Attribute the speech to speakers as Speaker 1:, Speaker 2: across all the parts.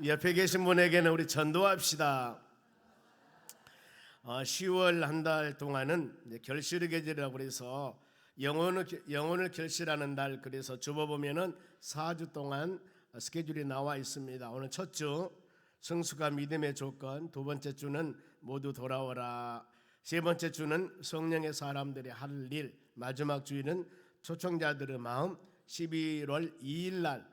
Speaker 1: 옆에 계신 분에게는 우리 전도합시다. 10월 한 달 동안은 이제 결실의 계절이라고 그래서 영혼을 결실하는 달, 그래서 접어보면은 4주 동안 스케줄이 나와 있습니다. 오늘 첫 주 성수가 믿음의 조건, 두 번째 주는 모두 돌아오라, 세 번째 주는 성령의 사람들이 할 일, 마지막 주일은 초청자들의 마음, 11월 2일 날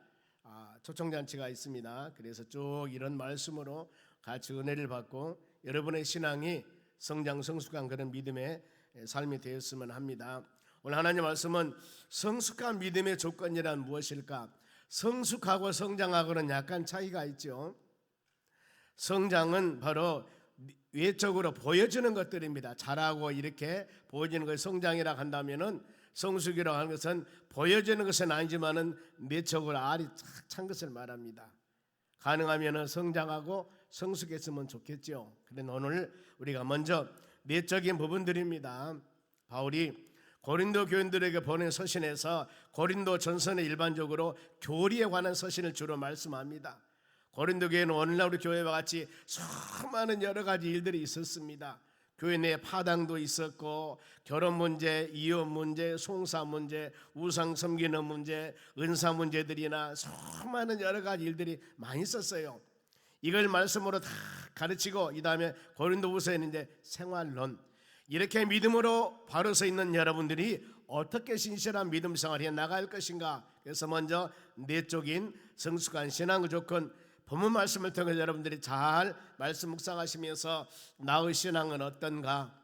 Speaker 1: 초청잔치가 있습니다. 그래서 쭉 이런 말씀으로 같이 은혜를 받고 여러분의 신앙이 성장 성숙한 그런 믿음의 삶이 되었으면 합니다. 오늘 하나님 말씀은 성숙한 믿음의 조건이란 무엇일까? 성숙하고 성장하고는 약간 차이가 있죠. 성장은 바로 외적으로 보여지는 것들입니다. 잘하고 이렇게 보여지는 것을 성장이라고 한다면은, 성숙이라고 하는 것은 보여지는 것은 아니지만은 내적으로 알이 찬 것을 말합니다. 가능하면은 성장하고 성숙했으면 좋겠죠. 그런데 오늘 우리가 먼저 내적인 부분들입니다. 바울이 고린도 교인들에게 보낸 서신에서 고린도 전서는 일반적으로 교리에 관한 서신을 주로 말씀합니다. 고린도 교회는 오늘날 우리 교회와 같이 수많은 여러 가지 일들이 있었습니다. 교회 내에 파당도 있었고, 결혼 문제, 이혼 문제, 송사 문제, 우상 섬기는 문제, 은사 문제들이나 수많은 여러 가지 일들이 많이 있었어요. 이걸 말씀으로 다 가르치고, 이 다음에 고린도후서에는 이제 생활론, 이렇게 믿음으로 바로 서 있는 여러분들이 어떻게 신실한 믿음 생활을 해 나갈 것인가. 그래서 먼저 내적인 성숙한 신앙의 조건, 본문 말씀을 통해 여러분들이 잘 말씀 묵상하시면서 나의 신앙은 어떤가?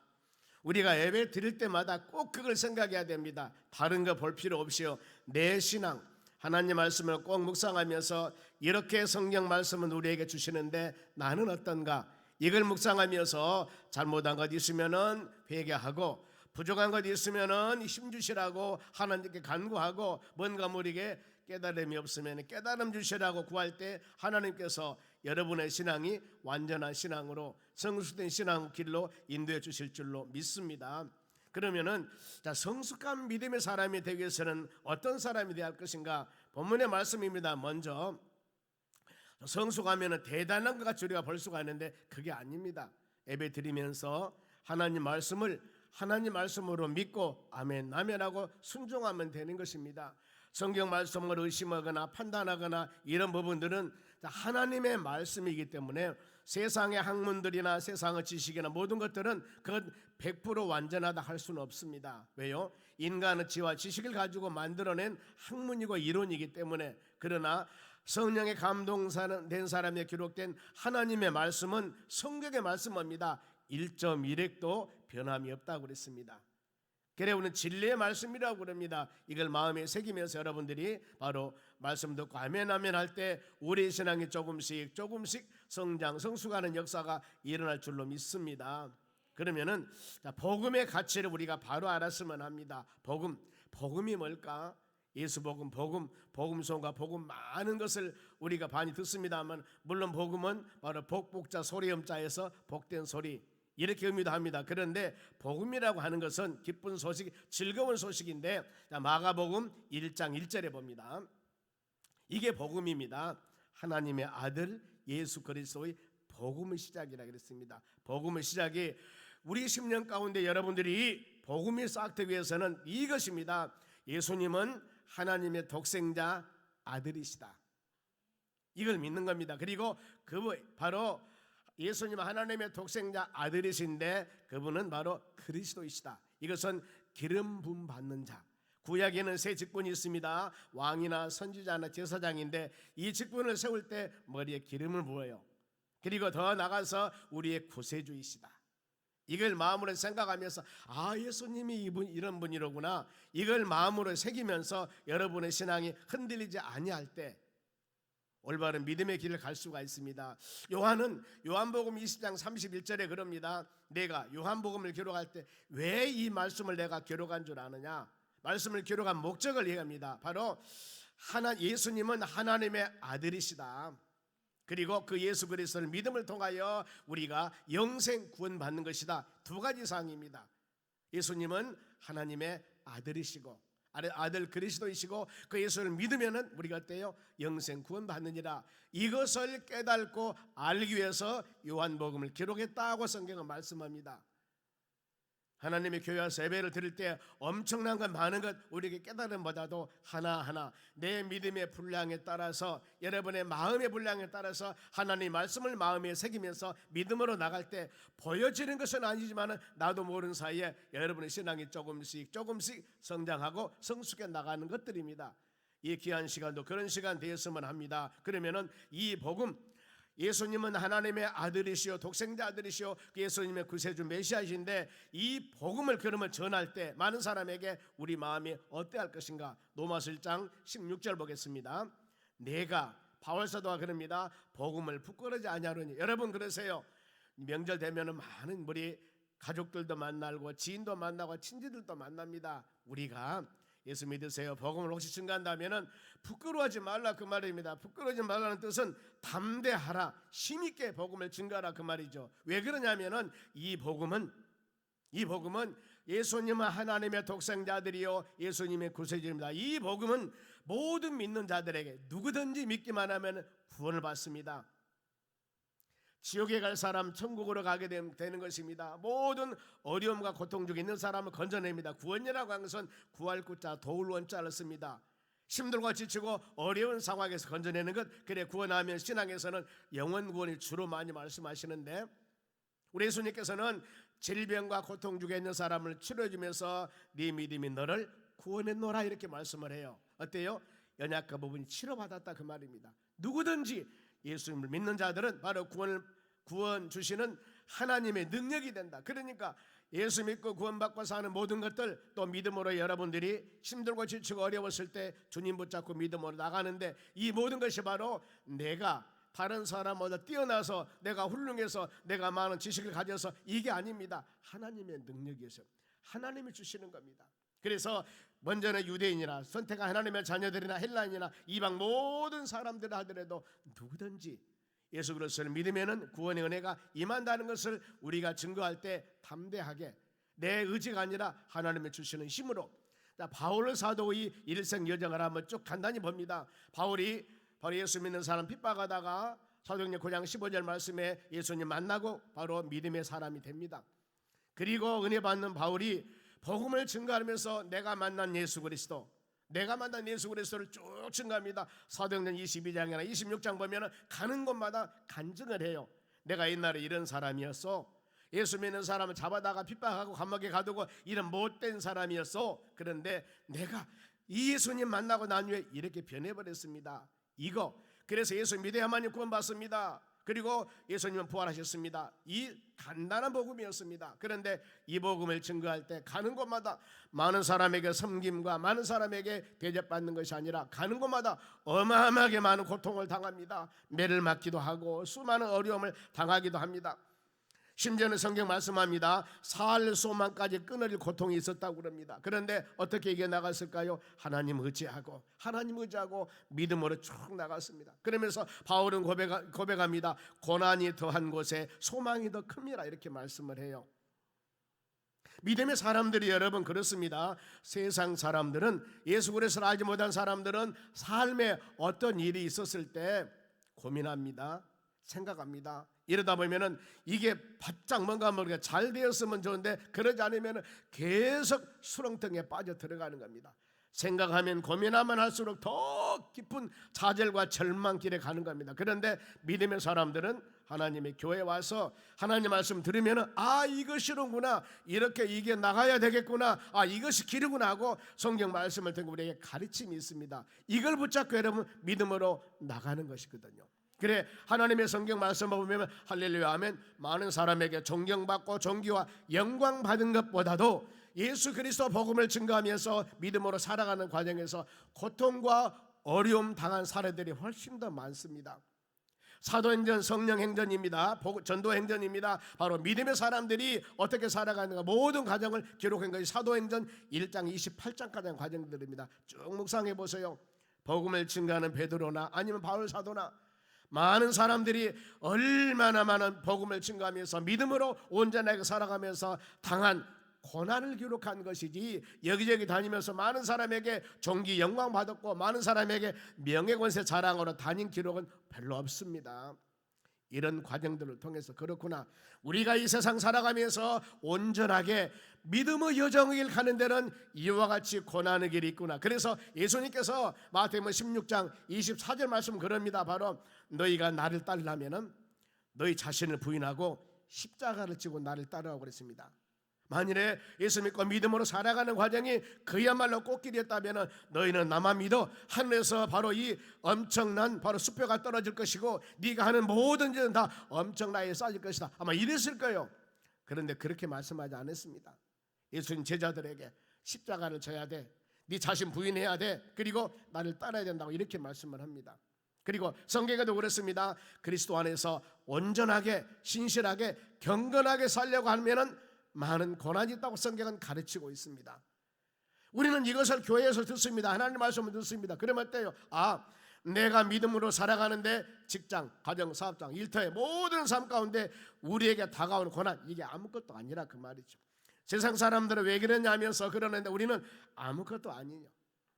Speaker 1: 우리가 예배 드릴 때마다 꼭 그걸 생각해야 됩니다. 다른 거 볼 필요 없이요, 내 신앙, 하나님 말씀을 꼭 묵상하면서 이렇게 성경 말씀은 우리에게 주시는데 나는 어떤가? 이걸 묵상하면서 잘못한 것 있으면은 회개하고, 부족한 것 있으면은 힘 주시라고 하나님께 간구하고, 뭔가 우리에게 깨달음이 없으면 깨달음 주시라고 구할 때 하나님께서 여러분의 신앙이 완전한 신앙으로 성숙된 신앙 길로 인도해 주실 줄로 믿습니다. 그러면은 성숙한 믿음의 사람이 되기 위해서는 어떤 사람이 되어야 할 것인가? 본문의 말씀입니다. 먼저 성숙하면은 대단한 것 같이 우리가 볼 수가 있는데 그게 아닙니다. 예배 드리면서 하나님 말씀을 하나님 말씀으로 믿고 아멘 아멘하고 순종하면 되는 것입니다. 성경 말씀을 의심하거나 판단하거나 이런 부분들은 하나님의 말씀이기 때문에 세상의 학문들이나 세상의 지식이나 모든 것들은 그건 100% 완전하다 할 수는 없습니다. 왜요? 인간의 지와 지식을 가지고 만들어낸 학문이고 이론이기 때문에. 그러나 성령의 감동된 사람에 기록된 하나님의 말씀은 성경의 말씀입니다. 1.1핵도 변함이 없다고 그랬습니다. 그래 우리는 진리의 말씀이라고 그럽니다. 이걸 마음에 새기면서 여러분들이 바로 말씀 듣고 아멘 아멘 할 때 우리의 신앙이 조금씩 성장 성숙하는 역사가 일어날 줄로 믿습니다. 그러면은 복음의 가치를 우리가 바로 알았으면 합니다. 복음이 뭘까? 예수 복음, 복음송과 복음 많은 것을 우리가 많이 듣습니다만, 물론 복음은 바로 복자 소리음자에서 복된 소리, 이렇게 의미도 합니다. 그런데 복음이라고 하는 것은 기쁜 소식, 즐거운 소식인데, 마가복음 1장 1절에 봅니다. 이게 복음입니다. 하나님의 아들 예수 그리스도의 복음의 시작이라 그랬습니다. 복음의 시작이 우리 10년 가운데 여러분들이 복음이 싹트기 위해서는 이것입니다. 예수님은 하나님의 독생자 아들이시다. 이걸 믿는 겁니다. 그리고 바로 예수님은 하나님의 독생자 아들이신데 그분은 바로 그리스도이시다. 이것은 기름 부음 받는 자. 구약에는 세 직분이 있습니다. 왕이나 선지자나 제사장인데 이 직분을 세울 때 머리에 기름을 부어요. 그리고 더 나가서 우리의 구세주이시다. 이걸 마음으로 생각하면서 예수님이 이런 분이로구나, 이걸 마음으로 새기면서 여러분의 신앙이 흔들리지 아니할 때 올바른 믿음의 길을 갈 수가 있습니다. 요한은 요한복음 20장 31절에 그럽니다. 내가 요한복음을 기록할 때 왜 이 말씀을 내가 기록한 줄 아느냐? 말씀을 기록한 목적을 얘기합니다. 바로 예수님은 하나님의 아들이시다. 그리고 그 예수 그리스도를 믿음을 통하여 우리가 영생 구원받는 것이다. 두 가지 사항입니다. 예수님은 하나님의 아들이시고 아들 그리스도이시고 그 예수를 믿으면은 우리가 어때요? 영생 구원 받느니라. 이것을 깨닫고 알기 위해서 요한복음을 기록했다고 성경은 말씀합니다. 하나님의 교회 와서 예배를 드릴 때 엄청난 것 많은 것 우리에게 깨달음보다도 하나하나 내 믿음의 분량에 따라서 여러분의 마음의 분량에 따라서 하나님의 말씀을 마음에 새기면서 믿음으로 나갈 때 보여지는 것은 아니지만 나도 모르는 사이에 여러분의 신앙이 조금씩 성장하고 성숙해 나가는 것들입니다. 이 귀한 시간도 그런 시간 되었으면 합니다. 그러면은 이 복음, 예수님은 하나님의 아들이시오, 독생자 아들이시오, 예수님의 구세주 메시아이신데 이 복음을 그러면 전할 때 많은 사람에게 우리 마음이 어때할 것인가? 로마서 1장 16절 보겠습니다. 내가 바울 사도가 그럽니다. 복음을 부끄러지 아니하노니. 여러분 그러세요. 명절 되면은 많은 우리 가족들도 만나고 지인도 만나고 친지들도 만납니다. 우리가 예수 믿으세요, 복음을 혹시 증거한다면은 부끄러워하지 말라 그 말입니다. 부끄러워하지 말라는 뜻은 담대하라, 힘있게 복음을 증거하라 그 말이죠. 왜 그러냐면은 이 복음은 예수님은 하나님의 독생자들이요 예수님의 구세주입니다. 이 복음은 모든 믿는 자들에게 누구든지 믿기만 하면 구원을 받습니다. 지옥에 갈 사람 천국으로 가게 되는 것입니다. 모든 어려움과 고통 중에 있는 사람을 건져냅니다. 구원이라고 하는 것은 구할 구자 도울 원자를 씁니다. 힘들고 지치고 어려운 상황에서 건져내는 것, 그래 구원하면 신앙에서는 영원 구원이 주로 많이 말씀하시는데 우리 예수님께서는 질병과 고통 중에 있는 사람을 치료해주면서 네 믿음이 너를 구원했노라 이렇게 말씀을 해요. 어때요? 연약한 부분이 치료받았다 그 말입니다. 누구든지 예수님을 믿는 자들은 바로 구원 주시는 하나님의 능력이 된다. 그러니까 예수 믿고 구원받고 사는 모든 것들 또 믿음으로 여러분들이 힘들고 지치고 어려웠을 때 주님 붙잡고 믿음으로 나가는데 이 모든 것이 바로 내가 다른 사람보다 뛰어나서 내가 훌륭해서 내가 많은 지식을 가져서 이게 아닙니다. 하나님의 능력이었어요. 하나님이 주시는 겁니다. 그래서 먼저는 유대인이나 선택한 하나님의 자녀들이나 헬라인이나 이방 모든 사람들 하더라도 누구든지 예수 그리스도를 믿으면은 구원의 은혜가 임한다는 것을 우리가 증거할 때 담대하게 내 의지가 아니라 하나님의 주시는 힘으로. 바울 사도의 일생 여정을 한번 쭉 간단히 봅니다. 바울이 바로 예수 믿는 사람 핍박하다가 사도행전 9장 15절 말씀에 예수님 만나고 바로 믿음의 사람이 됩니다. 그리고 은혜 받는 바울이 복음을 증거하면서 내가 만난 예수 그리스도를 쭉 증거합니다. 사도행전 22장이나 26장 보면 가는 곳마다 간증을 해요. 내가 옛날에 이런 사람이었어. 예수 믿는 사람을 잡아다가 핍박하고 감옥에 가두고 이런 못된 사람이었어. 그런데 내가 이 예수님 만나고 난 후에 이렇게 변해버렸습니다. 그래서 예수 믿어야만이 구원받습니다. 그리고 예수님은 부활하셨습니다. 이 간단한 복음이었습니다. 그런데 이 복음을 증거할 때 가는 곳마다 많은 사람에게 섬김과 많은 사람에게 대접받는 것이 아니라 가는 곳마다 어마어마하게 많은 고통을 당합니다. 매를 맞기도 하고 수많은 어려움을 당하기도 합니다. 심지어는 성경 말씀합니다. 살 소망까지 끊어질 고통이 있었다고 그럽니다. 그런데 어떻게 이겨나갔을까요? 하나님 의지하고 믿음으로 쭉 나갔습니다. 그러면서 바울은 고백합니다. 고난이 더한 곳에 소망이 더 큽니다. 이렇게 말씀을 해요. 믿음의 사람들이 여러분 그렇습니다. 세상 사람들은 예수 그리스도를 알지 못한 사람들은 삶에 어떤 일이 있었을 때 고민합니다. 생각합니다. 이러다 보면은 이게 바짝 뭔가 모르게 잘 되었으면 좋은데 그러지 않으면 계속 수렁텅에 빠져 들어가는 겁니다. 생각하면 고민하면 할수록 더 깊은 좌절과 절망길에 가는 겁니다. 그런데 믿음의 사람들은 하나님의 교회에 와서 하나님 말씀 들으면 이것이로구나, 이렇게 이게 나가야 되겠구나, 이것이 길이구나 하고 성경 말씀을 듣고 우리에게 가르침이 있습니다. 이걸 붙잡고 여러분 믿음으로 나가는 것이거든요. 그래 하나님의 성경 말씀을 보면 할렐루야 아멘, 많은 사람에게 존경받고 존귀와 영광 받은 것보다도 예수 그리스도 복음을 증거하면서 믿음으로 살아가는 과정에서 고통과 어려움 당한 사례들이 훨씬 더 많습니다. 사도행전 성령행전입니다. 전도행전입니다. 바로 믿음의 사람들이 어떻게 살아가는가 모든 과정을 기록한 것이 사도행전 1장 28장까지 과정들입니다. 쭉 묵상해 보세요. 복음을 증거하는 베드로나 아니면 바울 사도나 많은 사람들이 얼마나 많은 복음을 증거하면서 믿음으로 온전하게 살아가면서 당한 고난을 기록한 것이지 여기저기 다니면서 많은 사람에게 존귀 영광 받았고 많은 사람에게 명예권세 자랑으로 다닌 기록은 별로 없습니다. 이런 과정들을 통해서 그렇구나, 우리가 이 세상 살아가면서 온전하게 믿음의 여정을 가는 데는 이와 같이 고난의 길이 있구나. 그래서 예수님께서 마태복음 16장 24절 말씀 그럽니다. 바로 너희가 나를 따르려면 너희 자신을 부인하고 십자가를 지고 나를 따르라고 그랬습니다. 만일에 예수 믿고 믿음으로 살아가는 과정이 그야말로 꽃길이었다면 너희는 나만 믿어 하늘에서 바로 이 엄청난 바로 수표가 떨어질 것이고 네가 하는 모든 일은 다 엄청나게 쌓일 것이다, 아마 이랬을 거예요. 그런데 그렇게 말씀하지 않았습니다. 예수님 제자들에게 십자가를 져야 돼, 네 자신 부인해야 돼, 그리고 나를 따라야 된다고 이렇게 말씀을 합니다. 그리고 성경에도 그렇습니다. 그리스도 안에서 온전하게 신실하게 경건하게 살려고 하면은 많은 고난이 있다고 성경은 가르치고 있습니다. 우리는 이것을 교회에서 듣습니다. 하나님 말씀을 듣습니다. 그러면 어때요? 내가 믿음으로 살아가는데 직장, 가정, 사업장, 일터의 모든 삶 가운데 우리에게 다가오는 고난, 이게 아무것도 아니라 그 말이죠. 세상 사람들은 왜 그러냐 하면서 그러는데 우리는 아무것도 아니냐.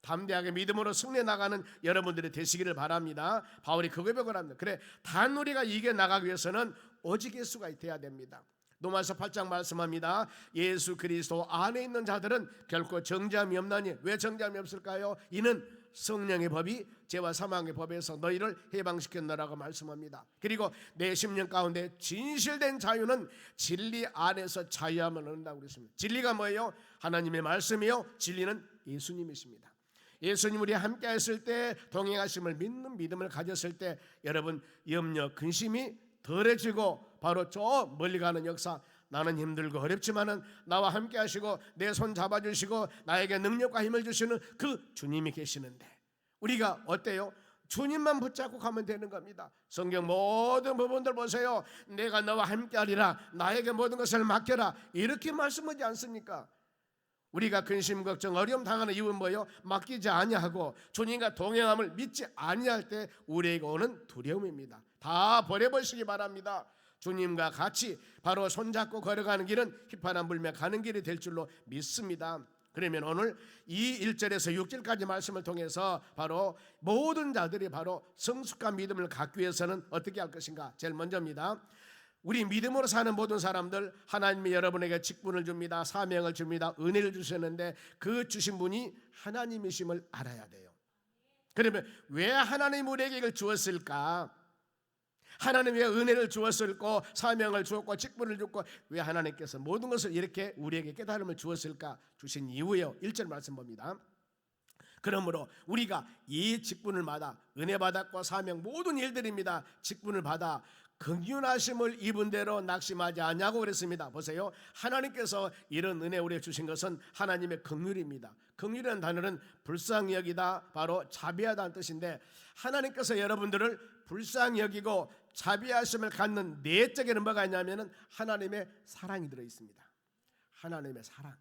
Speaker 1: 담대하게 믿음으로 승리해 나가는 여러분들이 되시기를 바랍니다. 바울이 그 고백을 합니다. 그래, 단 우리가 이겨 나가기 위해서는 오직 예수가 돼야 됩니다. 로마서 8장 말씀합니다. 예수 그리스도 안에 있는 자들은 결코 정죄함이 없나니. 왜 정죄함이 없을까요? 이는 성령의 법이 죄와 사망의 법에서 너희를 해방시켰노라고 말씀합니다. 그리고 내 심령 가운데 진실된 자유는 진리 안에서 자유함을 얻는다고 그랬습니다. 진리가 뭐예요? 하나님의 말씀이요, 진리는 예수님이십니다. 예수님 우리 함께 했을 때, 동행하심을 믿는 믿음을 가졌을 때 여러분 염려 근심이 덜해지고 바로 저 멀리 가는 역사, 나는 힘들고 어렵지만은 나와 함께 하시고 내 손 잡아주시고 나에게 능력과 힘을 주시는 그 주님이 계시는데 우리가 어때요? 주님만 붙잡고 가면 되는 겁니다. 성경 모든 부분들 보세요. 내가 너와 함께 하리라, 나에게 모든 것을 맡겨라, 이렇게 말씀하지 않습니까? 우리가 근심 걱정 어려움 당하는 이유는 뭐예요? 맡기지 아니하고 주님과 동행함을 믿지 아니할 때 우리에게 오는 두려움입니다. 다 버려버리시기 바랍니다. 주님과 같이 바로 손잡고 걸어가는 길은 휘파람 불며 가는 길이 될 줄로 믿습니다. 그러면 오늘 이 1절에서 6절까지 말씀을 통해서 바로 모든 자들이 바로 성숙한 믿음을 갖기 위해서는 어떻게 할 것인가? 제일 먼저입니다. 우리 믿음으로 사는 모든 사람들, 하나님이 여러분에게 직분을 줍니다. 사명을 줍니다. 은혜를 주셨는데 그 주신 분이 하나님이심을 알아야 돼요. 그러면 왜 하나님 우리에게 이걸 주었을까? 하나님이 왜 은혜를 주었을까? 사명을 주었고 직분을 줬고 왜 하나님께서 모든 것을 이렇게 우리에게 깨달음을 주었을까? 주신 이유예요. 1절 말씀 봅니다. 그러므로 우리가 이 직분을 받아 은혜 받았고 사명 모든 일들입니다. 직분을 받아 긍휼하심을 입은 대로 낙심하지 않냐고 그랬습니다. 보세요. 하나님께서 이런 은혜 우리에게 주신 것은 하나님의 긍휼입니다. 긍휼이라는 단어는 불쌍히 여기다, 바로 자비하다는 뜻인데 하나님께서 여러분들을 불쌍히 여기고 자비하심을 갖는 내적에는 뭐가 있냐면 하나님의 사랑이 들어있습니다. 하나님의 사랑.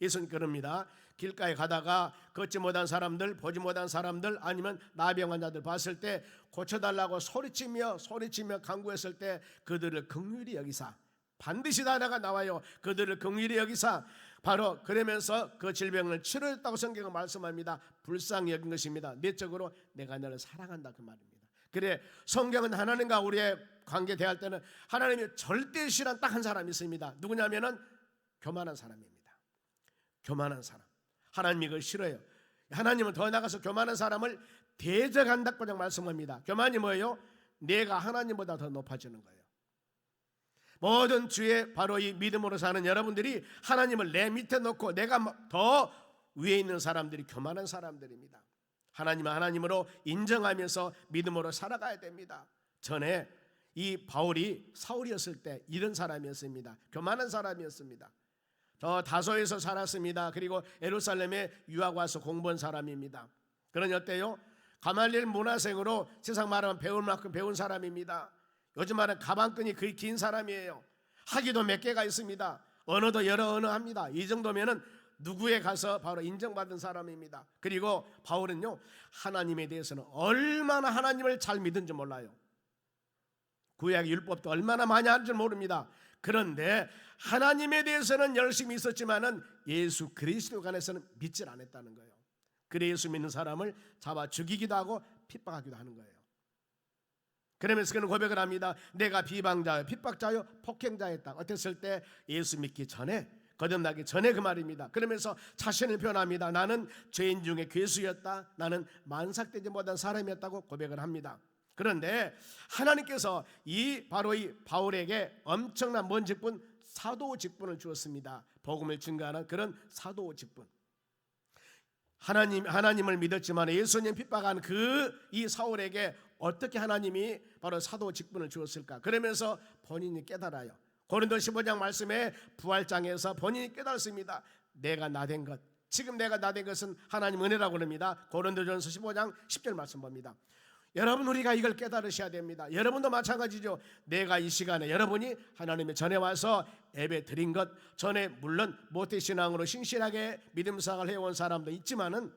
Speaker 1: 예수님 그럽니다. 길가에 가다가 걷지 못한 사람들, 보지 못한 사람들, 아니면 나병 환자들 봤을 때 고쳐달라고 소리치며 간구했을 때 그들을 긍휼히 여기사, 반드시 단어가 나와요. 그들을 긍휼히 여기사, 바로 그러면서 그 질병을 치료했다고 성경은 말씀합니다. 불쌍히 여긴 것입니다. 내적으로 내가 너를 사랑한다 그 말입니다. 그래, 성경은 하나님과 우리의 관계 대할 때는 하나님이 절대 싫어하는 딱 한 사람이 있습니다. 누구냐면은 교만한 사람입니다. 교만한 사람. 하나님이 그걸 싫어해요. 하나님은 더 나가서 교만한 사람을 대적한다고 말씀합니다. 교만이 뭐예요? 내가 하나님보다 더 높아지는 거예요. 모든 주의 바로 이 믿음으로 사는 여러분들이 하나님을 내 밑에 놓고 내가 더 위에 있는 사람들이 교만한 사람들입니다. 하나님은 하나님으로 인정하면서 믿음으로 살아가야 됩니다. 전에 이 바울이 사울이었을 때 이런 사람이었습니다. 교만한 사람이었습니다. 저 다소에서 살았습니다. 그리고 예루살렘에 유학 와서 공부한 사람입니다. 그러니 어때요? 가말리엘 문화생으로 세상 말하면 배울 만큼 배운 사람입니다. 요즘 말은 가방끈이 거의 긴 사람이에요. 학위도 몇 개가 있습니다. 언어도 여러 언어 합니다. 이 정도면은 누구에 가서 바로 인정받은 사람입니다. 그리고 바울은요, 하나님에 대해서는 얼마나 하나님을 잘 믿은지 몰라요. 구약 율법도 얼마나 많이 하는지 모릅니다. 그런데 하나님에 대해서는 열심히 있었지만은 예수 그리스도 관해서는 믿질 않았다는 거예요. 그래 예수 믿는 사람을 잡아 죽이기도 하고 핍박하기도 하는 거예요. 그러면서 그는 고백을 합니다. 내가 비방자요, 핍박자요, 폭행자였다. 어땠을 때? 예수 믿기 전에, 거듭나기 전에 그 말입니다. 그러면서 자신을 표현합니다. 나는 죄인 중에 괴수였다. 나는 만삭되지 못한 사람이었다고 고백을 합니다. 그런데 하나님께서 바로 이 바울에게 엄청난 뭔 직분? 사도 직분을 주었습니다. 복음을 증거하는 그런 사도 직분. 하나님을 믿었지만 예수님 핍박한 이 사울에게 어떻게 하나님이 바로 사도 직분을 주었을까? 그러면서 본인이 깨달아요. 고린도 15장 말씀에 부활장에서 본인이 깨달습니다. 내가 나된 것, 지금 내가 나된 것은 하나님 은혜라고 그럽니다. 고린도전서 15장 10절 말씀 봅니다. 여러분, 우리가 이걸 깨달으셔야 됩니다. 여러분도 마찬가지죠. 내가 이 시간에 여러분이 하나님의 전에 와서 예배 드린 것, 전에 물론 모태신앙으로 신실하게 믿음생활을 해온 사람도 있지만은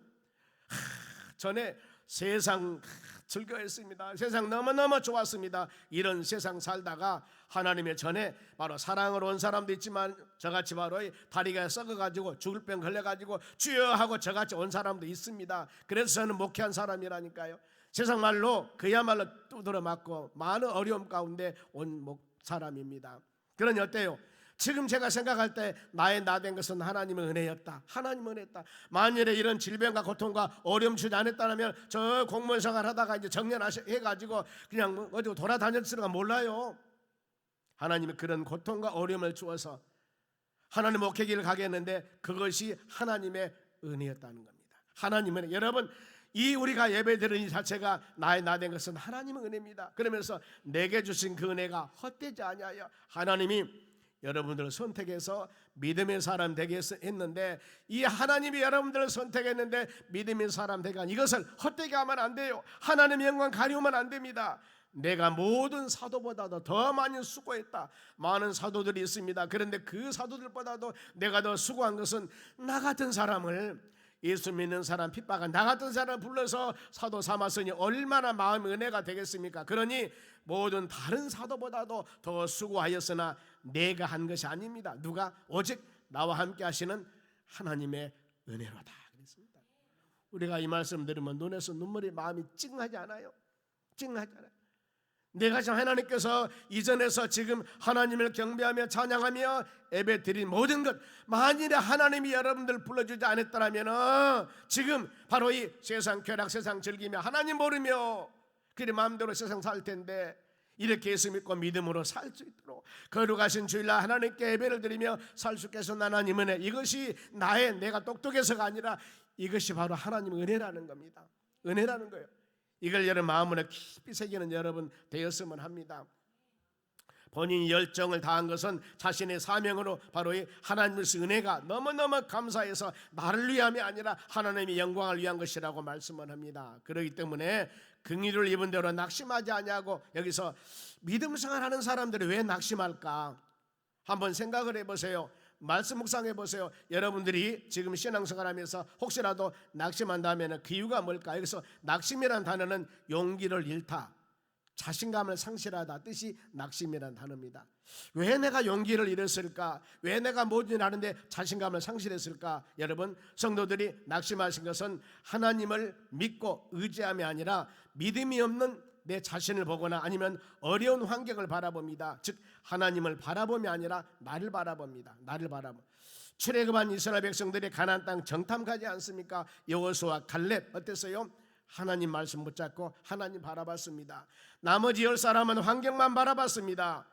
Speaker 1: 전에 세상 즐거웠습니다. 세상 너무너무 좋았습니다. 이런 세상 살다가 하나님의 전에 바로 사랑으로 온 사람도 있지만 저같이 바로 다리가 썩어가지고 죽을 병 걸려가지고 주여 하고 저같이 온 사람도 있습니다. 그래서 저는 목회한 사람이라니까요. 세상 말로 그야말로 두드러 맞고 많은 어려움 가운데 온 사람입니다. 그러니 어때요? 지금 제가 생각할 때 나의 나된 것은 하나님의 은혜였다. 하나님의 은혜였다. 만일에 이런 질병과 고통과 어려움 주지 않았다면 저 공무원 생활 하다가 이제 정년해가지고 그냥 어디 돌아다녔을까 몰라요. 하나님이 그런 고통과 어려움을 주어서 하나님 목회길을 가게 했는데 그것이 하나님의 은혜였다는 겁니다. 하나님의 은혜. 여러분, 우리가 예배드리는 이 자체가 나의 나된 것은 하나님의 은혜입니다. 그러면서 내게 주신 그 은혜가 헛되지 아니하여 하나님이 여러분들을 선택해서 믿음의 사람 되게 했는데, 이 하나님이 여러분들을 선택했는데 믿음의 사람 되게 한 이것을 헛되게 하면 안 돼요. 하나님의 영광 가리우면 안 됩니다. 내가 모든 사도보다도 더 많이 수고했다. 많은 사도들이 있습니다. 그런데 그 사도들보다도 내가 더 수고한 것은 나 같은 사람을, 예수 믿는 사람 핍박한 나 같은 사람을 불러서 사도 삼았으니 얼마나 마음의 은혜가 되겠습니까? 그러니 모든 다른 사도보다도 더 수고하였으나 내가 한 것이 아닙니다. 누가? 오직 나와 함께 하시는 하나님의 은혜로다 그랬습니다. 우리가 이 말씀 들으면 눈에서 눈물이, 마음이 찡하지 않아요? 찡하지 않아요? 내가 지금 하나님께서 이전에서 지금 하나님을 경배하며 찬양하며 예배 드린 모든 것, 만일에 하나님이 여러분들 불러주지 않았더라면 지금 바로 이 세상 쾌락, 세상 즐기며 하나님 모르며 그리 마음대로 세상 살 텐데, 이렇게 예수 믿고 믿음으로 살 수 있도록 거룩하신 주일날 하나님께 예배를 드리며 살 수 있게 하신 하나님 은혜, 이것이 내가 똑똑해서가 아니라 이것이 바로 하나님의 은혜라는 겁니다. 은혜라는 거예요. 이걸 여러분 마음으로 깊이 새기는 여러분 되었으면 합니다. 본인이 열정을 다한 것은 자신의 사명으로 바로 이 하나님의 은혜가 너무너무 감사해서 나를 위함이 아니라 하나님의 영광을 위한 것이라고 말씀을 합니다. 그렇기 때문에 긍휼을 입은 대로 낙심하지 아니하고, 여기서 믿음 생활하는 사람들이 왜 낙심할까? 한번 생각을 해보세요. 말씀 묵상해 보세요. 여러분들이 지금 신앙생활하면서 혹시라도 낙심한다면 그 이유가 뭘까? 여기서 낙심이라는 단어는 용기를 잃다, 자신감을 상실하다 뜻이 낙심이라는 단어입니다. 왜 내가 용기를 잃었을까? 왜 내가 모든 일 하는데 자신감을 상실했을까? 여러분, 성도들이 낙심하신 것은 하나님을 믿고 의지함이 아니라 믿음이 없는 내 자신을 보거나 아니면 어려운 환경을 바라봅니다. 즉 하나님을 바라봄이 아니라 나를 바라봅니다. 나를 바라보. 출애굽한 이스라엘 백성들이 가나안 땅 정탐가지 않습니까? 여호수아, 갈렙 어땠어요? 하나님 말씀 붙잡고 하나님 바라봤습니다. 나머지 10사람은 환경만 바라봤습니다.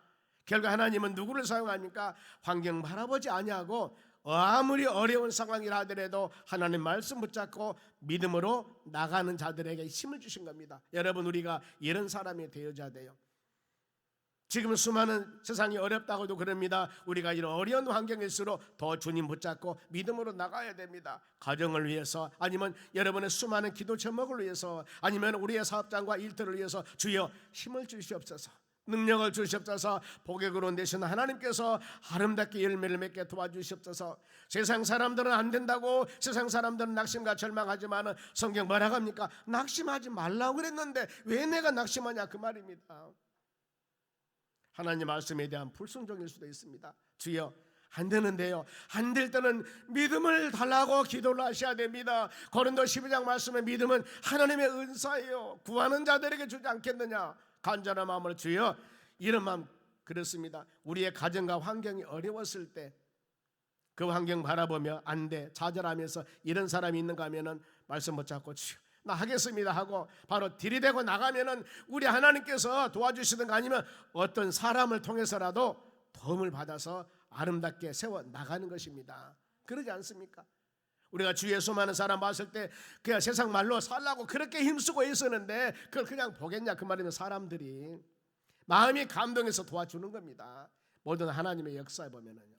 Speaker 1: 결국 하나님은 누구를 사용합니까? 환경 바라보지 아니하고 아무리 어려운 상황이라 하더라도 하나님 말씀 붙잡고 믿음으로 나가는 자들에게 힘을 주신 겁니다. 여러분, 우리가 이런 사람이 되어야 돼요. 지금 수많은 세상이 어렵다고도 그럽니다. 우리가 이런 어려운 환경일수록 더 주님 붙잡고 믿음으로 나가야 됩니다. 가정을 위해서, 아니면 여러분의 수많은 기도 제목을 위해서, 아니면 우리의 사업장과 일터를 위해서 주여 힘을 주시옵소서, 능력을 주시옵소서. 복의 근원 되신 하나님께서 아름답게 열매를 맺게 도와주시옵소서. 세상 사람들은 안 된다고, 세상 사람들은 낙심과 절망하지만 성경 뭐라고 합니까? 낙심하지 말라고 그랬는데 왜 내가 낙심하냐 그 말입니다. 하나님 말씀에 대한 불순종일 수도 있습니다. 주여 안 되는데요. 안 될 때는 믿음을 달라고 기도를 하셔야 됩니다. 고린도 12장 말씀에 믿음은 하나님의 은사예요. 구하는 자들에게 주지 않겠느냐. 간절한 마음으로 주여, 이런 마음. 그렇습니다. 우리의 가정과 환경이 어려웠을 때 그 환경 바라보며 안 돼 좌절하면서 이런 사람이 있는가 하면은 말씀 붙잡고 주여 나 하겠습니다 하고 바로 들이대고 나가면은 우리 하나님께서 도와주시든가 아니면 어떤 사람을 통해서라도 도움을 받아서 아름답게 세워 나가는 것입니다. 그러지 않습니까? 우리가 주 예수 많은 사람 봤을 때 그냥 세상 말로 살라고 그렇게 힘쓰고 있었는데 그걸 그냥 보겠냐 그 말이면 사람들이 마음이 감동해서 도와주는 겁니다. 모든 하나님의 역사에 보면은요.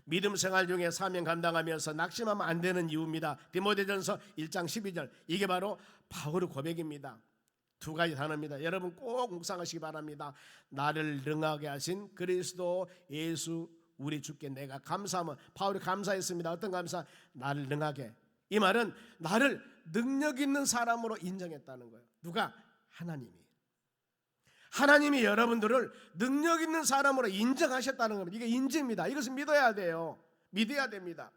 Speaker 1: 믿음 생활 중에 사명 감당하면서 낙심하면 안 되는 이유입니다. 디모데전서 1장 12절 이게 바로 바울의 고백입니다. 두 가지 단어입니다. 여러분 꼭 묵상하시기 바랍니다. 나를 능하게 하신 그리스도 예수 우리 주께 내가 감사하면 바울이 감사했습니다. 어떤 감사? 나를 능하게. 이 말은 나를 능력 있는 사람으로 인정했다는 거예요. 누가? 하나님이 여러분들을 능력 있는 사람으로 인정하셨다는 겁니다. 이게 인지입니다. 이것을 믿어야 돼요. 믿어야 됩니다.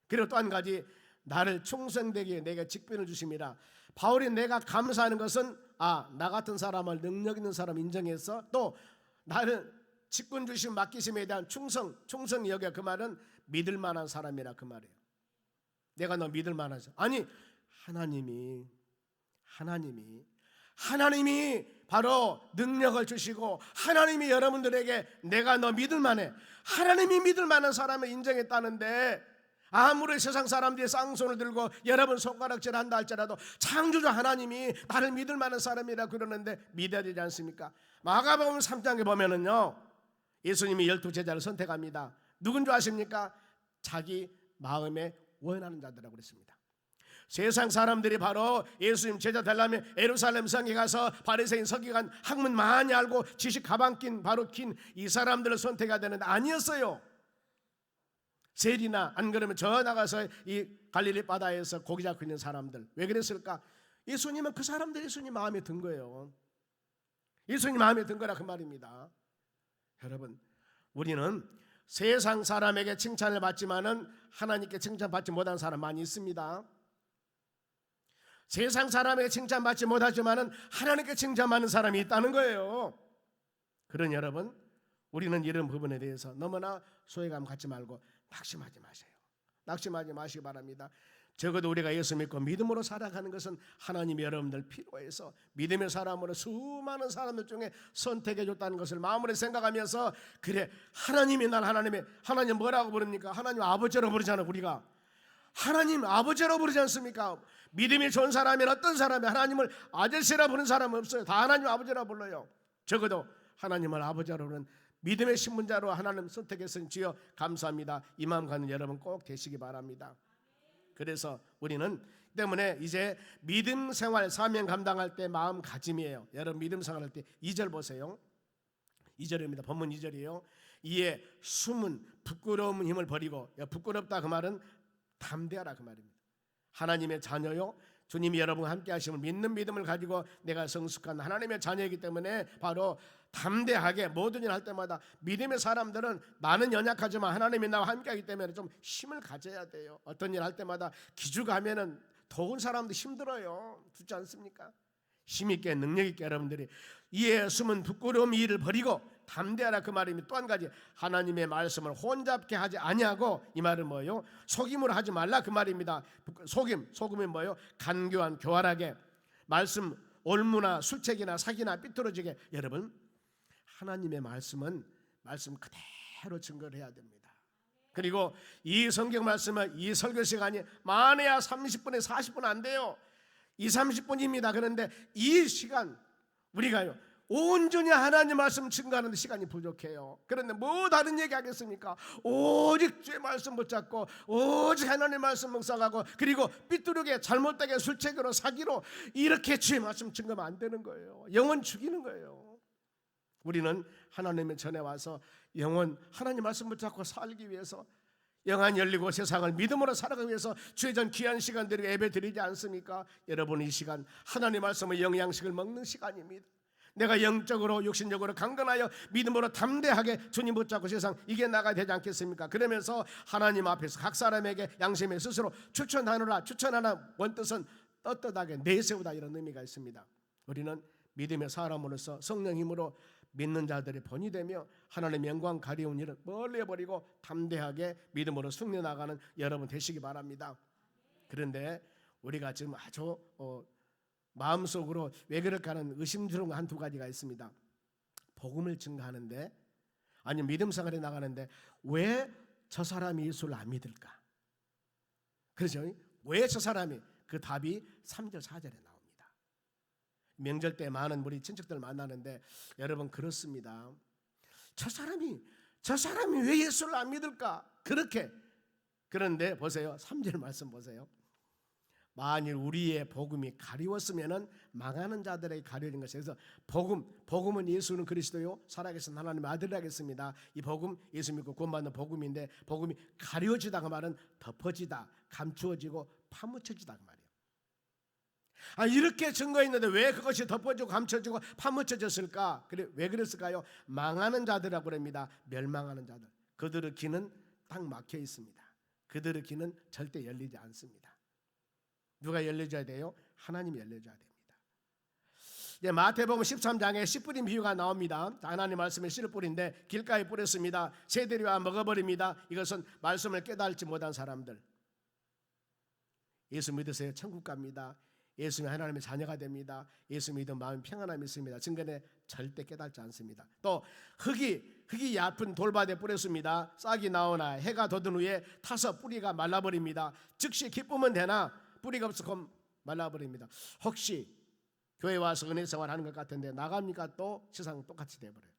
Speaker 1: 그리고 또 한 가지 나를 충성되게 내게 직분을 주심이라. 바울이 내가 감사하는 것은 나 같은 사람을 능력 있는 사람 인정해서 또 나는 직분 주심 맡기심에 대한 충성이 여기야. 그 말은 믿을 만한 사람이라 그 말이에요. 내가 너 믿을 만하죠. 아니 하나님이 바로 능력을 주시고 하나님이 여러분들에게 내가 너 믿을 만해 하나님이 믿을 만한 사람을 인정했다는데 아무리 세상 사람들이 쌍손을 들고 여러분 손가락질 한다 할지라도 창조주 하나님이 나를 믿을 만한 사람이라 그러는데 믿어야 되지 않습니까? 마가복음 3장에 보면은요 예수님이 12제자를 선택합니다. 누군 줄 아십니까? 자기 마음에 원하는 자들이라고 그랬습니다. 세상 사람들이 바로 예수님 제자 되려면 예루살렘 성에 가서 바리새인 서기관 학문 많이 알고 지식 가방 낀 바로 긴 이 사람들을 선택해야 되는데 아니었어요. 세리나 안 그러면 저 나가서 이 갈릴리 바다에서 고기 잡고 있는 사람들. 왜 그랬을까? 예수님은 그 사람들이 예수님 마음에 든 거예요. 예수님 마음에 든 거라 그 말입니다. 여러분 우리는 세상 사람에게 칭찬을 받지만은 하나님께 칭찬받지 못한 사람 많이 있습니다. 세상 사람에게 칭찬받지 못하지만은 하나님께 칭찬받는 사람이 있다는 거예요. 그런 여러분 우리는 이런 부분에 대해서 너무나 소외감 갖지 말고 낙심하지 마세요. 낙심하지 마시기 바랍니다. 적어도 우리가 예수 믿고 믿음으로 살아가는 것은 하나님이 여러분들 필요해서 믿음의 사람으로 수많은 사람들 중에 선택해 줬다는 것을 마음으로 생각하면서 그래 하나님 뭐라고 부릅니까? 하나님 아버지라고 부르잖아요. 우리가 하나님 아버지라고 부르지 않습니까? 믿음이 좋은 사람이면 어떤 사람이 하나님을 아저씨라 부르는 사람은 없어요. 다 하나님 아버지라고 불러요. 적어도 하나님을 아버지라고 부르는 믿음의 신문자로 하나님 선택했으니 주여 감사합니다. 이 마음 갖는 여러분 꼭 되시기 바랍니다. 그래서 우리는 때문에 이제 믿음 생활 사명 감당할 때 마음가짐이에요. 여러분 믿음 생활할 때 2절 보세요. 2절입니다. 본문 2절이에요. 이에 숨은 부끄러움 힘을 버리고 부끄럽다 그 말은 담대하라 그 말입니다. 하나님의 자녀요 주님이 여러분과 함께 하심을 믿는 믿음을 가지고 내가 성숙한 하나님의 자녀이기 때문에 바로 담대하게 모든 일 할 때마다 믿음의 사람들은 나는 연약하지만 하나님이 나와 함께 하기 때문에 좀 힘을 가져야 돼요. 어떤 일 할 때마다 기죽하면은 더운 사람도 힘들어요. 그렇지 않습니까? 힘있게 능력있게 여러분들이 이에 숨은 부끄러움 이 일을 버리고 담대하라 그 말입니다. 또 한 가지 하나님의 말씀을 혼잡게 하지 아니하고 이 말은 뭐예요? 속임으로 하지 말라 그 말입니다. 소금이 뭐예요? 간교한 교활하게 말씀 올무나 술책이나 사기나 삐뚤어지게 여러분 하나님의 말씀은 말씀 그대로 증거를 해야 됩니다. 그리고 이 성경 말씀은 이 설교 시간이 많아야 30분에 40분 안 돼요. 20-30분입니다. 그런데 이 시간 우리가요 온전히 하나님 말씀 증거하는 데 시간이 부족해요. 그런데 뭐 다른 얘기 하겠습니까? 오직 주의 말씀 붙잡고 오직 하나님 말씀 묵상하고 그리고 삐뚤게 잘못되게 술책으로 사기로 이렇게 주의 말씀 증거하면 안 되는 거예요. 영혼 죽이는 거예요. 우리는 하나님의 전에 와서 영혼 하나님 말씀 붙잡고 살기 위해서 영안 열리고 세상을 믿음으로 살아가기 위해서 주의 전 귀한 시간 드리고 예배 드리지 않습니까? 여러분 이 시간 하나님 말씀의 영양식을 먹는 시간입니다. 내가 영적으로 육신적으로 강건하여 믿음으로 담대하게 주님 붙잡고 세상 이겨나가야 되지 않겠습니까? 그러면서 하나님 앞에서 각 사람에게 양심에 스스로 추천하노라. 추천하나 원뜻은 떳떳하게 내세우다 이런 의미가 있습니다. 우리는 믿음의 사람으로서 성령 힘으로 믿는 자들의 본이 되며 하나님의 영광 가리운 일을 멀리 해버리고 담대하게 믿음으로 승려나가는 여러분 되시기 바랍니다. 그런데 우리가 지금 아주 마음속으로 왜 그럴까 하는 의심스러운 한 두 가지가 있습니다. 복음을 증거하는데 아니 믿음 생활에 나가는데 왜 저 사람이 예수를 안 믿을까? 그렇죠? 왜 저 사람이? 그 답이 3절 4절에 나옵니다. 명절 때 많은 우리 친척들 만나는데 여러분 그렇습니다. 저 사람이 왜 예수를 안 믿을까? 그렇게. 그런데 보세요. 3절 말씀 보세요. 만일 우리의 복음이 가리웠으면은 망하는 자들에게 가려진 것이에요. 그래서 복음은 예수는 그리스도요 살아계신 하나님의 아들이라겠습니다. 이 복음 예수 믿고 구원받는 복음인데 복음이 가려지다 그 말은 덮어지다, 감추어지고 파묻혀지다 그 말이에요. 이렇게 증거했는데 왜 그것이 덮어지고 감춰지고 파묻혀졌을까? 그래 왜 그랬을까요? 망하는 자들이라고 그럽니다. 멸망하는 자들. 그들의 귀는 딱 막혀 있습니다. 그들의 귀는 절대 열리지 않습니다. 누가 열려줘야 돼요? 하나님이 열려줘야 됩니다. 이제 마태복음 13장에 씨 뿌린 비유가 나옵니다. 하나님 말씀에 씨를 뿌린데 길가에 뿌렸습니다. 새들이 와 먹어버립니다. 이것은 말씀을 깨달지 못한 사람들. 예수 믿으세요. 천국 갑니다. 예수 믿으면 하나님의 자녀가 됩니다. 예수 믿으면 마음이 평안함이 있습니다. 증거에 절대 깨닫지 않습니다. 또 흙이 얕은 돌밭에 뿌렸습니다. 싹이 나오나 해가 돋은 후에 타서 뿌리가 말라버립니다. 즉시 기쁘면 되나 뿌리가 없어 말라버립니다. 혹시 교회 와서 은혜 생활하는 것 같은데 나갑니까? 또 세상 똑같이 돼버려요.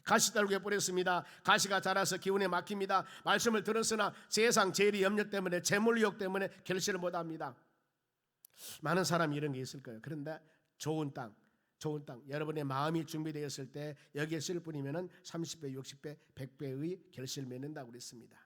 Speaker 1: 가시떨기에 뿌렸습니다. 가시가 자라서 기운에 막힙니다. 말씀을 들었으나 세상 재리 염려 때문에 재물욕 때문에 결실을 못합니다. 많은 사람이 이런 게 있을 거예요. 그런데 좋은 땅 여러분의 마음이 준비되었을 때 여기에 씨를 뿌리면 30배, 60배, 100배의 결실을 맺는다고 그랬습니다.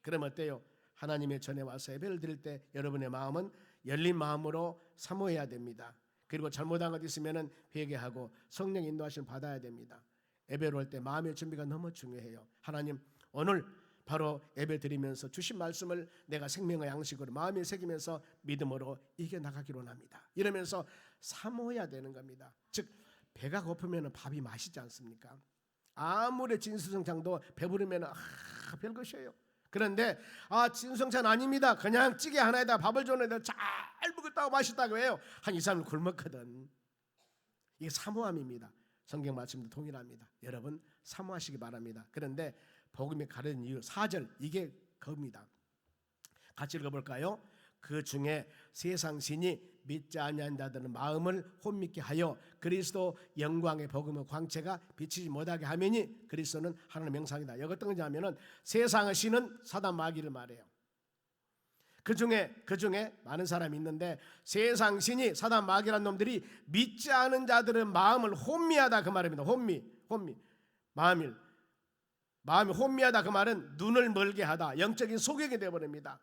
Speaker 1: 그럼 어때요? 하나님의 전에 와서 예배를 드릴 때 여러분의 마음은 열린 마음으로 사모해야 됩니다. 그리고 잘못한 것 있으면 회개하고 성령 인도하심을 받아야 됩니다. 예배로 할 때 마음의 준비가 너무 중요해요. 하나님 오늘 바로 예배 드리면서 주신 말씀을 내가 생명의 양식으로 마음에 새기면서 믿음으로 이겨나가기로 합니다. 이러면서 사모해야 되는 겁니다. 즉 배가 고프면 밥이 맛있지 않습니까? 아무리 진수성찬도 배부르면 별것이에요. 그런데 진수성찬 아닙니다. 그냥 찌개 하나에다 밥을 줬는데 잘 먹었다고 맛있다고 해요. 한 2, 3일 굶었거든. 이게 사모함입니다. 성경 말씀도 동일합니다. 여러분 사모하시기 바랍니다. 그런데 복음이 가르친 이유 4절 이게 겁니다. 같이 읽어볼까요? 그 중에 세상 신이 믿지 아니한 자들은 마음을 혼미케 하여 그리스도 영광의 복음의 광채가 비치지 못하게 하매니 그리스도는 하나님의 형상이다. 이거 어떤 건지 하면은 세상의 신은 사단 마귀를 말해요. 그 중에 많은 사람이 있는데 세상 신이 사단 마귀라는 놈들이 믿지 않은 자들은 마음을 혼미하다 그 말입니다. 혼미 마음이 혼미하다 그 말은 눈을 멀게 하다, 영적인 소경이 되어버립니다.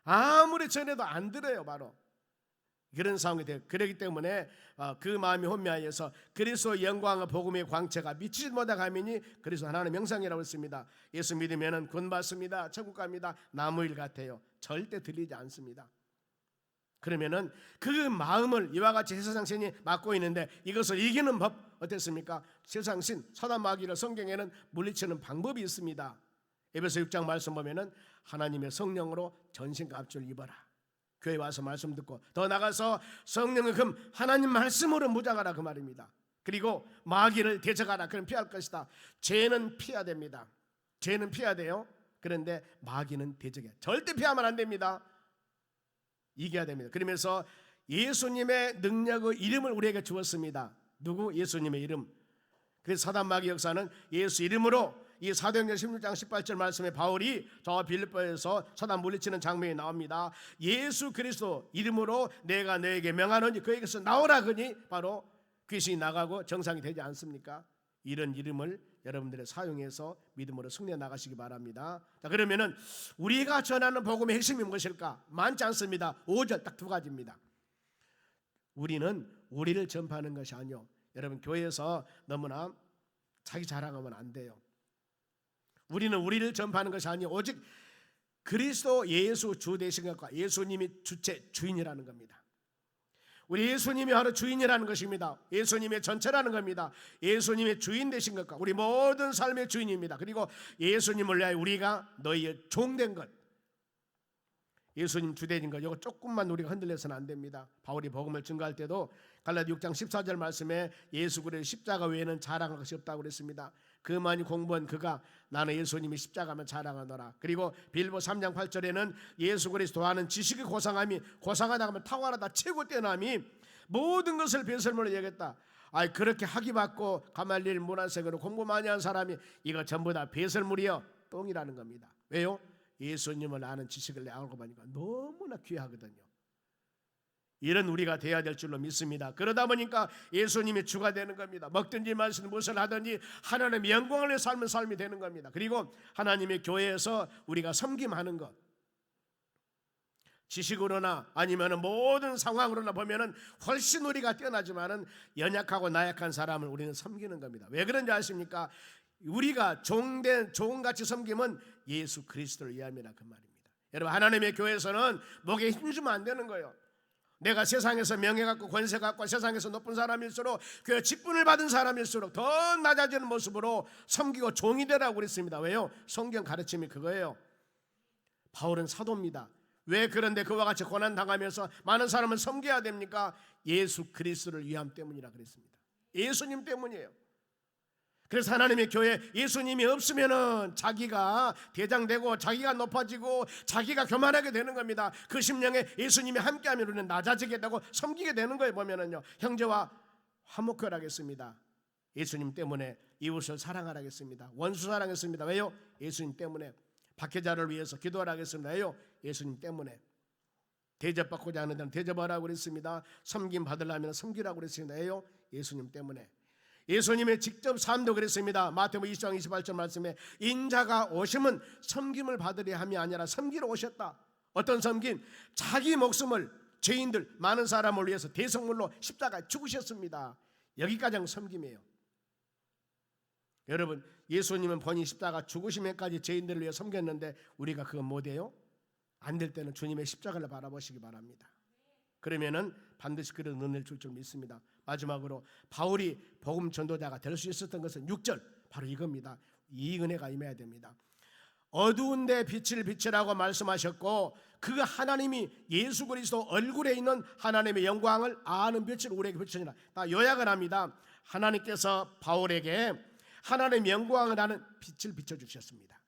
Speaker 1: 아무리 전해도 안 들어요. 바로 그런 상황이 돼요. 그렇기 때문에 그 마음이 혼미하여서 그리스도 영광의 복음의 광채가 미치지 못하게 하매니 그리스도 하나님의 형상이라고 했습니다. 예수 믿으면 구원받습니다. 천국 갑니다. 나무일 같아요. 절대 들리지 않습니다. 그러면은 그 마음을 이와 같이 세상신이 맡고 있는데 이것을 이기는 법 어땠습니까? 세상신 사단 마귀를 성경에는 물리치는 방법이 있습니다. 에베소 6장 말씀 보면은 하나님의 성령으로 전신과 합주를 입어라. 교회 와서 말씀 듣고 더 나가서 성령의 금 하나님 말씀으로 무장하라 그 말입니다. 그리고 마귀를 대적하라. 그럼 피할 것이다. 죄는 피해야 됩니다. 죄는 피해야 돼요. 그런데 마귀는 대적해. 절대 피하면 안 됩니다. 이겨야 됩니다. 그러면서 예수님의 능력의 이름을 우리에게 주었습니다. 누구? 예수님의 이름. 그래서 사단 마귀 역사는 예수 이름으로 이 사도행전 16장 18절 말씀에 바울이 저 빌립보에서 사단 물리치는 장면이 나옵니다. 예수 그리스도 이름으로 내가 너에게 명하노니 그에게서 나오라 그니 바로 귀신이 나가고 정상이 되지 않습니까? 이런 이름을 여러분들의 사용해서 믿음으로 승리해 나가시기 바랍니다. 자, 그러면은 우리가 전하는 복음의 핵심이 무엇일까? 많지 않습니다. 5절 딱 두 가지입니다. 우리는 우리를 전파하는 것이 아니요 여러분 교회에서 너무나 자기 자랑하면 안 돼요. 우리는 우리를 전파하는 것이 아니요 오직 그리스도 예수 주 되신 것과 예수님이 주체 주인이라는 겁니다. 우리 예수님이 바로 주인이라는 것입니다. 예수님의 전체라는 겁니다. 예수님의 주인 되신 것과 우리 모든 삶의 주인입니다. 그리고 예수님을 위하여 우리가 너희의 종된 것, 예수님 주되는 것, 이거 조금만 우리가 흔들려서는 안 됩니다. 바울이 복음을 증거할 때도 갈라디 6장 14절 말씀에 예수 그리스도의 십자가 외에는 자랑할 것이 없다고 그랬습니다. 그 많이 공부한 그가 나는 예수님이 십자가면 자랑하노라. 그리고 빌보 3장 8절에는 예수 그리스도 하는 지식의 고상함이 고상하다 하면 탁월하다 최고 뛰어남이 모든 것을 배설물로 여겼다. 그렇게 학위 받고 가말리엘 문화생으로 공부 많이 한 사람이 이거 전부 다 배설물이요 똥이라는 겁니다. 왜요? 예수님을 아는 지식을 알고 보니까 너무나 귀하거든요. 이런 우리가 돼야 될 줄로 믿습니다. 그러다 보니까 예수님이 주가 되는 겁니다. 먹든지 마시든 무엇을 하든지 하나님의 영광을 위해 삶은 삶이 되는 겁니다. 그리고 하나님의 교회에서 우리가 섬김하는 것, 지식으로나 아니면 모든 상황으로나 보면은 훨씬 우리가 뛰어나지만은 연약하고 나약한 사람을 우리는 섬기는 겁니다. 왜 그런지 아십니까? 우리가 종같이 섬김은 예수 그리스도를 위함이라 그 말입니다. 여러분 하나님의 교회에서는 목에 힘주면 안 되는 거예요. 내가 세상에서 명예 갖고 권세 갖고 세상에서 높은 사람일수록 그 직분을 받은 사람일수록 더 낮아지는 모습으로 섬기고 종이 되라고 그랬습니다. 왜요? 성경 가르침이 그거예요. 바울은 사도입니다. 왜 그런데 그와 같이 고난 당하면서 많은 사람을 섬겨야 됩니까? 예수 그리스도를 위함 때문이라 그랬습니다. 예수님 때문이에요. 그래서 하나님의 교회 예수님이 없으면은 자기가 대장되고 자기가 높아지고 자기가 교만하게 되는 겁니다. 그 심령에 예수님이 함께하면 우리는 낮아지게 되고 섬기게 되는 거예요. 보면은요 형제와 화목하라겠습니다. 예수님 때문에 이웃을 사랑하라겠습니다. 원수 사랑했습니다. 왜요? 예수님 때문에. 박해자를 위해서 기도하라겠습니다. 왜요? 예수님 때문에. 대접받고자 하는 데는 대접하라고 그랬습니다. 섬김 받으려면 섬기라고 그랬습니다. 왜요? 예수님 때문에. 예수님의 직접 삶도 그랬습니다. 마태복음 20장 28절 말씀에 인자가 오심은 섬김을 받으려 함이 아니라 섬기러 오셨다. 어떤 섬김? 자기 목숨을 죄인들 많은 사람을 위해서 대성물로 십자가에 죽으셨습니다. 여기까지 섬김이에요. 여러분 예수님은 본인 십자가 죽으심에까지 죄인들을 위해 섬겼는데 우리가 그거 못해요? 안 될 때는 주님의 십자가를 바라보시기 바랍니다. 그러면은 반드시 그런 은혜를 줄 믿습니다. 마지막으로 바울이 복음 전도자가 될 수 있었던 것은 6절 바로 이겁니다. 이 은혜가 임해야 됩니다. 어두운 데 빛을 비추라고 말씀하셨고 그 하나님이 예수 그리스도 얼굴에 있는 하나님의 영광을 아는 빛을 우리에게 비추니라. 다 요약을 합니다. 하나님께서 바울에게 하나님의 영광을 아는 빛을 비춰주셨습니다.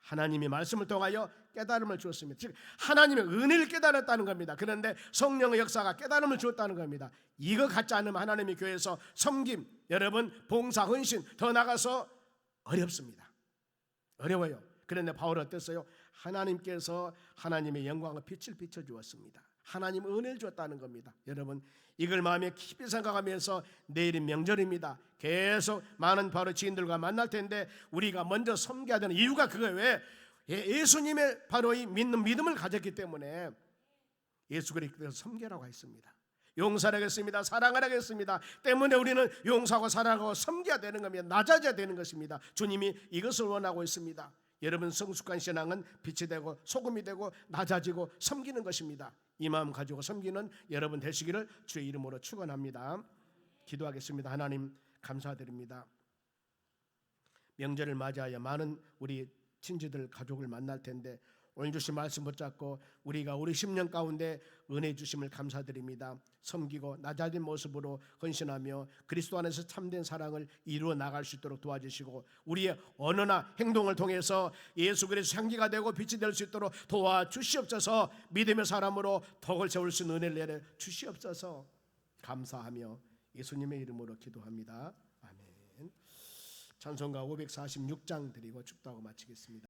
Speaker 1: 하나님의 말씀을 통하여 깨달음을 주었습니다. 즉 하나님의 은혜를 깨달았다는 겁니다. 그런데 성령의 역사가 깨달음을 주었다는 겁니다. 이거 갖지 않으면 하나님의 교회에서 섬김, 여러분 봉사, 헌신 더 나가서 어렵습니다. 어려워요. 그런데 바울은 어땠어요? 하나님께서 하나님의 영광과 빛을 비춰주었습니다. 하나님 은혜를 주었다는 겁니다. 여러분 이걸 마음에 깊이 생각하면서 내일이 명절입니다. 계속 많은 바로 지인들과 만날 텐데 우리가 먼저 섬겨야 되는 이유가 그거예요. 왜? 예수님의 바로 이 믿는 믿음을 가졌기 때문에 예수 그리스도께서 섬기라고 했습니다. 용서하겠습니다. 사랑하겠습니다. 때문에 우리는 용서하고 사랑하고 섬겨야 되는 겁니다. 낮아져야 되는 것입니다. 주님이 이것을 원하고 있습니다. 여러분 성숙한 신앙은 빛이 되고 소금이 되고 낮아지고 섬기는 것입니다. 이 마음 가지고 섬기는 여러분 되시기를 주의 이름으로 축원합니다. 기도하겠습니다. 하나님 감사드립니다. 명절을 맞이하여 많은 우리 친지들 가족을 만날 텐데 오늘 주신 말씀 붙잡고 우리가 우리 10년 가운데 은혜 주심을 감사드립니다. 섬기고 낮아진 모습으로 헌신하며 그리스도 안에서 참된 사랑을 이루어 나갈 수 있도록 도와주시고 우리의 언어나 행동을 통해서 예수 그리스도 향기가 되고 빛이 될 수 있도록 도와주시옵소서. 믿음의 사람으로 덕을 세울 수 있는 은혜를 내려 주시옵소서. 감사하며 예수님의 이름으로 기도합니다. 아멘. 찬송가 546장 드리고 축도하고 마치겠습니다.